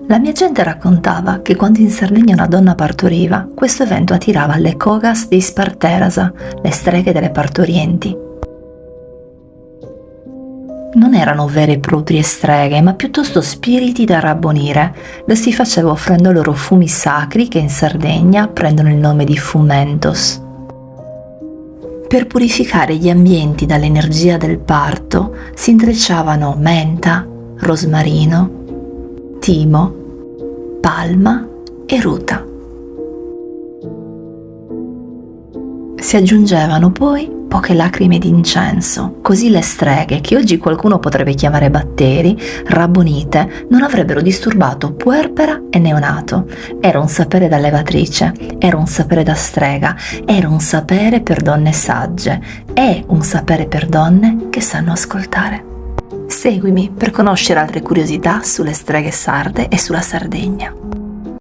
La mia gente raccontava che quando in Sardegna una donna partoriva, questo evento attirava le Kogas di Sparterasa, le streghe delle partorienti. Non erano vere e proprie streghe, ma piuttosto spiriti da rabbonire. Lo si faceva offrendo loro fumi sacri che in Sardegna prendono il nome di fumentos. Per purificare gli ambienti dall'energia del parto si intrecciavano menta, rosmarino, timo, palma e ruta. Si aggiungevano poi poche lacrime di incenso, così le streghe, che oggi qualcuno potrebbe chiamare batteri, rabbonite, non avrebbero disturbato puerpera e neonato. Era un sapere da levatrice, era un sapere da strega, era un sapere per donne sagge, è un sapere per donne che sanno ascoltare. Seguimi per conoscere altre curiosità sulle streghe sarde e sulla Sardegna.